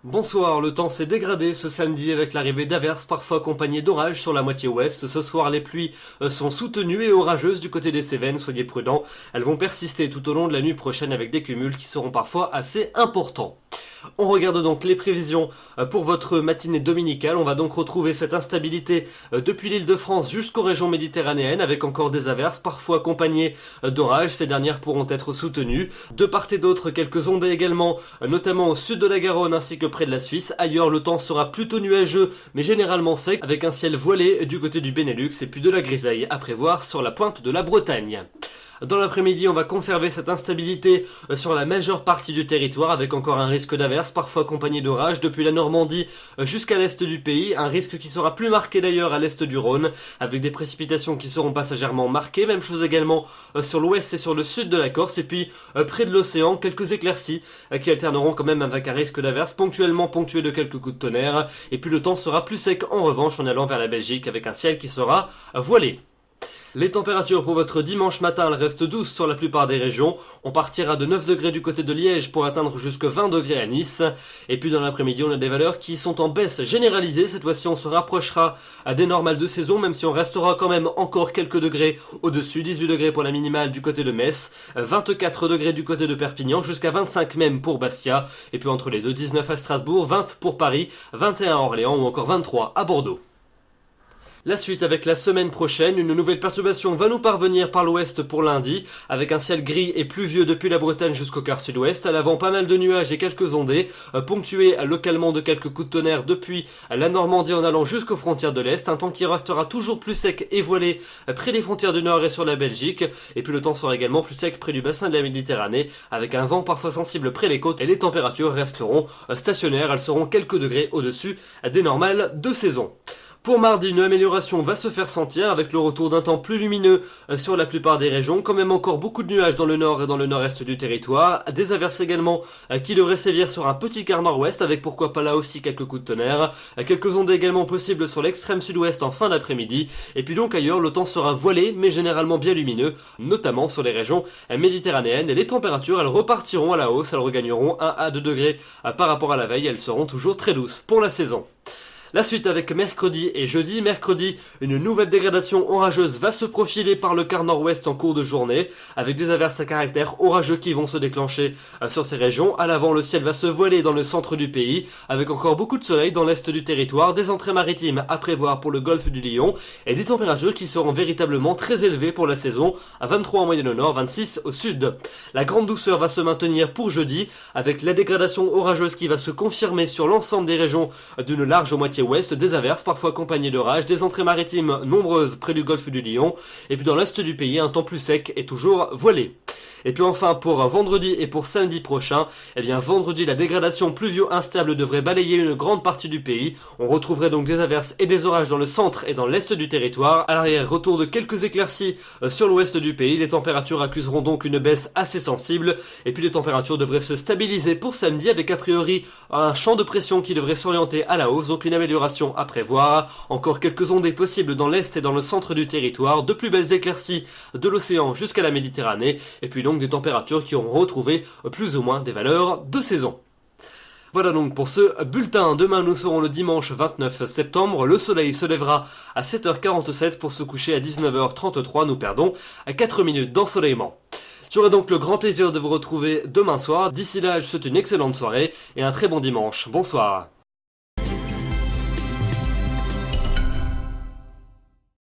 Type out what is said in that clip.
Bonsoir, le temps s'est dégradé ce samedi avec l'arrivée d'averses parfois accompagnées d'orages sur la moitié ouest. Ce soir, les pluies sont soutenues et orageuses du côté des Cévennes, soyez prudents. Elles vont persister tout au long de la nuit prochaine avec des cumuls qui seront parfois assez importants. On regarde donc les prévisions pour votre matinée dominicale. On va donc retrouver cette instabilité depuis l'Île-de-France jusqu'aux régions méditerranéennes avec encore des averses, parfois accompagnées d'orages. Ces dernières pourront être soutenues. De part et d'autre, quelques ondées également, notamment au sud de la Garonne ainsi que près de la Suisse. Ailleurs, le temps sera plutôt nuageux, mais généralement sec, avec un ciel voilé du côté du Benelux et puis de la grisaille à prévoir sur la pointe de la Bretagne. Dans l'après-midi, on va conserver cette instabilité sur la majeure partie du territoire avec encore un risque d'averse, parfois accompagné d'orages depuis la Normandie jusqu'à l'est du pays. Un risque qui sera plus marqué d'ailleurs à l'est du Rhône avec des précipitations qui seront passagèrement marquées. Même chose également sur l'ouest et sur le sud de la Corse. Et puis près de l'océan, quelques éclaircies qui alterneront quand même avec un risque d'averse ponctuellement ponctué de quelques coups de tonnerre. Et puis le temps sera plus sec en revanche en allant vers la Belgique avec un ciel qui sera voilé. Les températures pour votre dimanche matin, elles restent douces sur la plupart des régions. On partira de 9 degrés du côté de Liège pour atteindre jusque 20 degrés à Nice. Et puis dans l'après-midi, on a des valeurs qui sont en baisse généralisée. Cette fois-ci, on se rapprochera à des normales de saison, même si on restera quand même encore quelques degrés au-dessus. 18 degrés pour la minimale du côté de Metz, 24 degrés du côté de Perpignan, jusqu'à 25 même pour Bastia. Et puis entre les deux, 19 à Strasbourg, 20 pour Paris, 21 à Orléans ou encore 23 à Bordeaux. La suite avec la semaine prochaine, une nouvelle perturbation va nous parvenir par l'ouest pour lundi, avec un ciel gris et pluvieux depuis la Bretagne jusqu'au quart sud-ouest. À l'avant, pas mal de nuages et quelques ondées, ponctués localement de quelques coups de tonnerre depuis la Normandie en allant jusqu'aux frontières de l'Est. Un temps qui restera toujours plus sec et voilé près des frontières du Nord et sur la Belgique. Et puis le temps sera également plus sec près du bassin de la Méditerranée, avec un vent parfois sensible près des côtes. Et les températures resteront stationnaires, elles seront quelques degrés au-dessus des normales de saison. Pour mardi, une amélioration va se faire sentir avec le retour d'un temps plus lumineux sur la plupart des régions. Quand même encore beaucoup de nuages dans le nord et dans le nord-est du territoire. Des averses également qui devraient sévir sur un petit quart nord-ouest avec pourquoi pas là aussi quelques coups de tonnerre. Quelques ondes également possibles sur l'extrême sud-ouest en fin d'après-midi. Et puis donc ailleurs, le temps sera voilé mais généralement bien lumineux, notamment sur les régions méditerranéennes. Et les températures, elles repartiront à la hausse, elles regagneront 1 à 2 degrés par rapport à la veille. Elles seront toujours très douces pour la saison. La suite avec mercredi et jeudi. Mercredi, une nouvelle dégradation orageuse va se profiler par le quart nord-ouest en cours de journée, avec des averses à caractère orageux qui vont se déclencher sur ces régions. À l'avant, le ciel va se voiler dans le centre du pays, avec encore beaucoup de soleil dans l'est du territoire, des entrées maritimes à prévoir pour le golfe du Lion, et des températures qui seront véritablement très élevées pour la saison, à 23 en moyenne au nord, 26 au sud. La grande douceur va se maintenir pour jeudi, avec la dégradation orageuse qui va se confirmer sur l'ensemble des régions d'une large moitié ouest, des averses parfois accompagnées d'orages, des entrées maritimes nombreuses près du golfe du Lion, et puis dans l'est du pays un temps plus sec et toujours voilé. Et puis enfin pour vendredi et pour samedi prochain, eh bien vendredi la dégradation pluvio-instable devrait balayer une grande partie du pays. On retrouverait donc des averses et des orages dans le centre et dans l'est du territoire. À l'arrière, retour de quelques éclaircies sur l'ouest du pays. Les températures accuseront donc une baisse assez sensible. Et puis les températures devraient se stabiliser pour samedi avec a priori un champ de pression qui devrait s'orienter à la hausse. Donc une amélioration à prévoir. Encore quelques ondées possibles dans l'est et dans le centre du territoire. De plus belles éclaircies de l'océan jusqu'à la Méditerranée. Et puis donc des températures qui auront retrouvé plus ou moins des valeurs de saison. Voilà donc pour ce bulletin. Demain nous serons le dimanche 29 septembre. Le soleil se lèvera à 7h47 pour se coucher à 19h33. Nous perdons 4 minutes d'ensoleillement. J'aurai donc le grand plaisir de vous retrouver demain soir. D'ici là, je vous souhaite une excellente soirée et un très bon dimanche. Bonsoir.